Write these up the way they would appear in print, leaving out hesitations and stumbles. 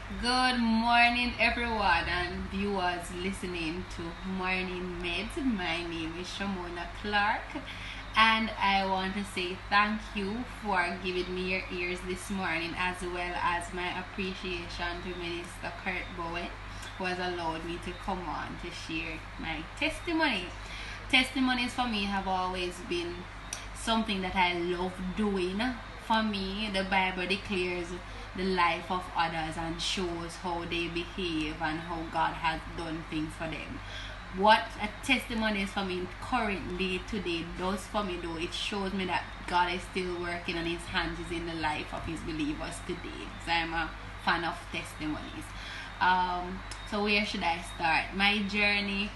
Good morning, everyone, and viewers listening to Morning Medz. My name is Schamona Clarke, and I want to say thank you for giving me your ears this morning, as well as my appreciation to Minister Bowen, who has allowed me to come on to share my testimony. Testimonies for me have always been something that I love doing. For me, the Bible declares the life of others and shows how they behave and how God has done things for them. What a testimony is for me currently today does for me, though, it shows me that God is still working and his hands is in the life of his believers today. So I'm a fan of testimonies. So where should I start? My journey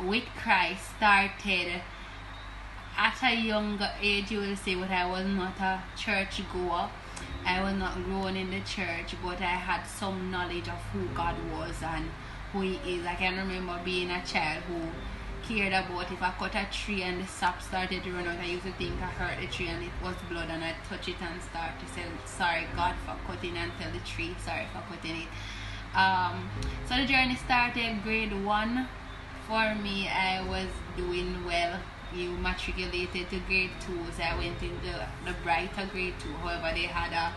with Christ started at a younger age, you will say, but I was not a church goer. I was not grown in the church, but I had some knowledge of who God was and who he is. I can remember being a child who cared about if I cut a tree and the sap started to run out, I used to think I hurt the tree and it was blood, and I'd touch it and start to say, sorry God for cutting, and tell the tree sorry for cutting it. So the journey started grade 1. For me, I was doing well. You matriculated to grade 2, so I went into the brighter grade 2. However, they had a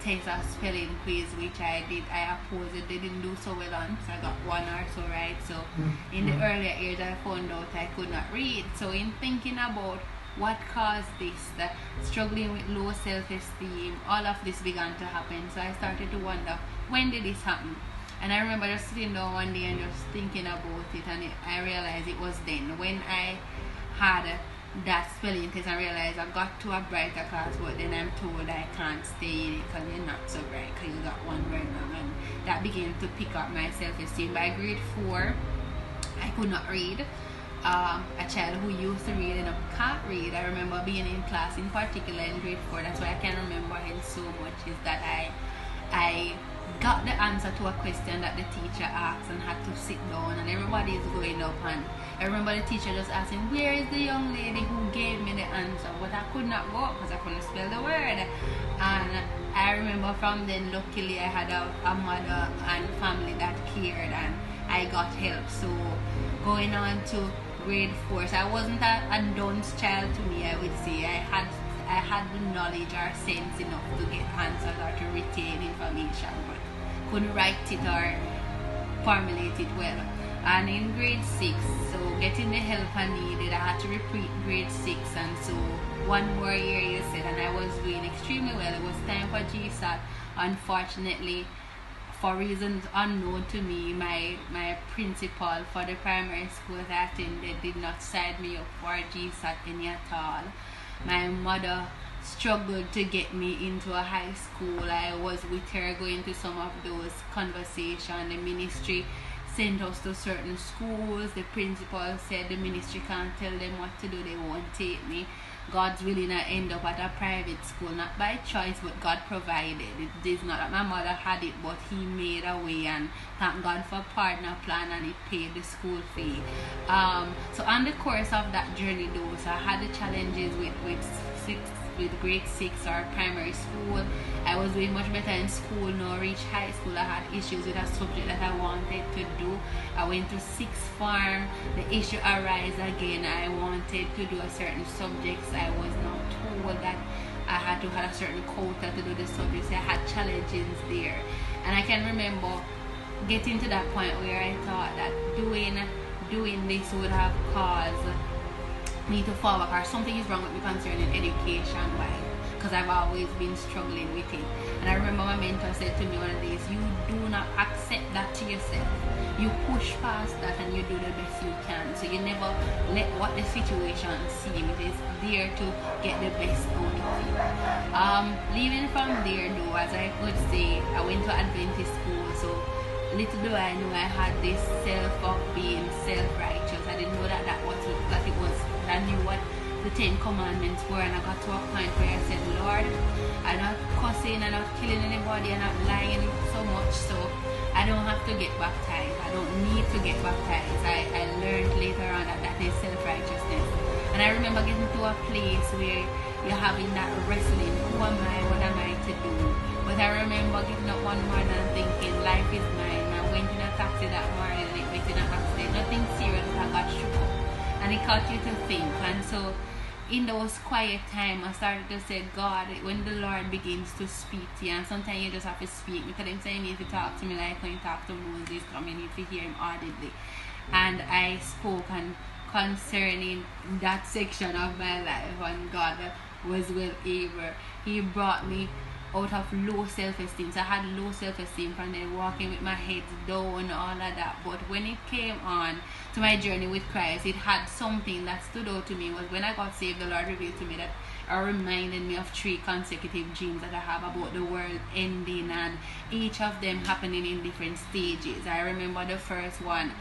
test of spelling quiz, which I did. I opposed it. They didn't do so well on, so I got 1 or so right. So in the earlier years, I found out I could not read. So in thinking about what caused this, the struggling with low self-esteem, all of this began to happen. So I started to wonder, when did this happen? And I remember just sitting down one day and just thinking about it, and I realized it was then when I had that spelling test. I realized I got to a brighter class, but then I'm told I can't stay in it because you're not so bright because you got 1 word wrong, and that began to pick up my self-esteem. By grade 4, I could not read. A child who used to read and can't read. I remember being in class, in particular in grade 4, that's why I can remember it so much, is that I got the answer to a question that the teacher asked and had to sit down, and everybody is going up, and I remember the teacher just asking, where is the young lady who gave me the answer? But I could not go because I couldn't spell the word. And I remember from then, luckily I had a mother and family that cared, and I got help. So going on to grade 4, so I wasn't a dunce child to me, I would say. I had the knowledge or sense enough to get answers or to retain information, but couldn't write it or formulate it well. And in grade 6, so getting the help I needed, I had to repeat grade 6, and so 1 more year, you said, and I was doing extremely well. It was time for GSAT. Unfortunately, for reasons unknown to me, my principal for the primary school that I attended did not sign me up for GSAT any at all. My mother struggled to get me into a high school. I was with her going to some of those conversations. The ministry sent us to certain schools. The principal said the ministry can't tell them what to do, they won't take me. God's willing, I end up at a private school, not by choice, but God provided. It is not that my mother had it, but he made a way, and thank God for partner plan, and it paid the school fee. So on the course of that journey though, so I had the challenges with grade 6 or primary school. I was doing much better in school. Now reach high school, I had issues with a subject that I wanted to do. I went to 6th form, the issue arose again. I wanted to do a certain subjects. I was now told that I had to have a certain quota to do the subjects. I had challenges there, and I can remember getting to that point where I thought that doing this would have caused me to fall back, or something is wrong with me concerning education wise, because I've always been struggling with it. And I remember my mentor said to me one of these, you do not accept that to yourself, you push past that and you do the best you can. So you never let what the situation seem, it is there to get the best out of you. Leaving from there though, as I could say, I went to Adventist school, so little do I know I had this self of being self-righteous. I didn't know that it was. I knew what the 10 commandments were, and I got to a point where I said, Lord, I'm not cussing, I'm not killing anybody, I'm not lying so much, so I don't have to get baptized. I don't need to get baptized. I learned later on that is self-righteousness. And I remember getting to a place where you're having that wrestling. Who am I? What am I to do? But I remember getting up one morning and thinking life is it caught you to think. And so in those quiet time, I started to say, God, when the Lord begins to speak to you, and sometimes you just have to speak, because him saying you need to talk to me like when you talk to Moses, come you need to hear him audibly. And I spoke and concerning that section of my life, and God was well able. He brought me out of low self-esteem. So I had low self-esteem from there, walking with my head down, all of that. But when it came on to my journey with Christ, it had something that stood out to me. Was when I got saved, the Lord revealed to me that, or reminded me of 3 consecutive dreams that I have about the world ending, and each of them happening in different stages. I remember the first one